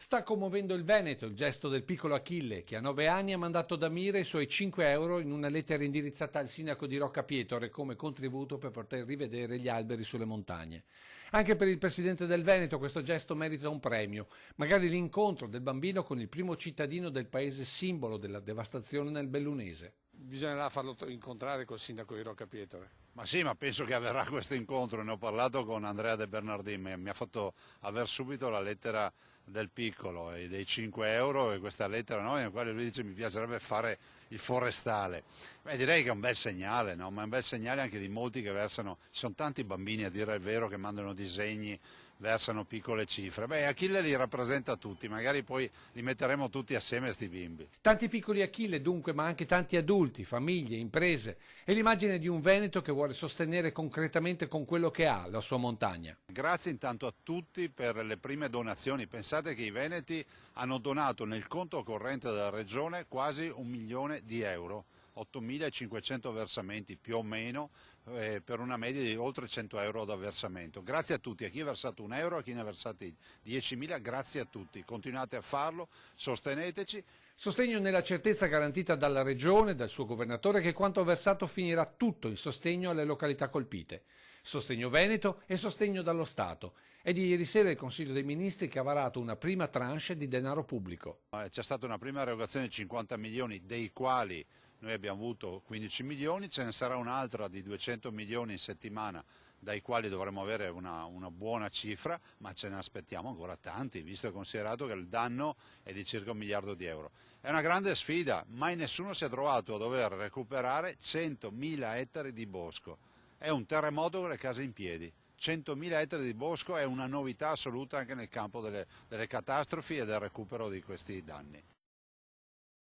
Sta commuovendo il Veneto il gesto del piccolo Achille, che a 9 anni ha mandato da Mira i suoi 5 euro in una lettera indirizzata al sindaco di Roccapietore come contributo per poter rivedere gli alberi sulle montagne. Anche per il presidente del Veneto questo gesto merita un premio, magari l'incontro del bambino con il primo cittadino del paese simbolo della devastazione nel Bellunese. Bisognerà farlo incontrare col sindaco di Roccapietore. Ma sì, ma penso che avverrà questo incontro, ne ho parlato con Andrea De Bernardini, mi ha fatto aver subito la lettera del piccolo e dei 5 euro e questa lettera no, nella quale lui dice mi piacerebbe fare il forestale. Beh, direi che è un bel segnale, no? Ma è un bel segnale anche di molti che versano, ci sono tanti bambini a dire il vero che mandano disegni, versano piccole cifre. Beh, Achille li rappresenta tutti, magari poi li metteremo tutti assieme a sti bimbi. Tanti piccoli Achille dunque, ma anche tanti adulti, famiglie, imprese e l'immagine di un Veneto che vuole sostenere concretamente con quello che ha la sua montagna. Grazie intanto a tutti per le prime donazioni. Pensate che i veneti hanno donato nel conto corrente della regione quasi 1 milione di euro, 8.500 versamenti più o meno, per una media di oltre 100 euro da versamento. Grazie a tutti, a chi ha versato 1 euro, a chi ne ha versati 10.000, grazie a tutti. Continuate a farlo, sosteneteci. Sostegno nella certezza garantita dalla Regione, dal suo governatore, che quanto versato finirà tutto in sostegno alle località colpite. Sostegno Veneto e sostegno dallo Stato. È di ieri sera il Consiglio dei Ministri che ha varato una prima tranche di denaro pubblico. C'è stata una prima erogazione di 50 milioni, dei quali noi abbiamo avuto 15 milioni, ce ne sarà un'altra di 200 milioni in settimana, dai quali dovremo avere una buona cifra, ma ce ne aspettiamo ancora tanti, visto e considerato che il danno è di circa 1 miliardo di euro. È una grande sfida, mai nessuno si è trovato a dover recuperare 100.000 ettari di bosco. È un terremoto con le case in piedi. 100.000 ettari di bosco è una novità assoluta anche nel campo delle catastrofi e del recupero di questi danni.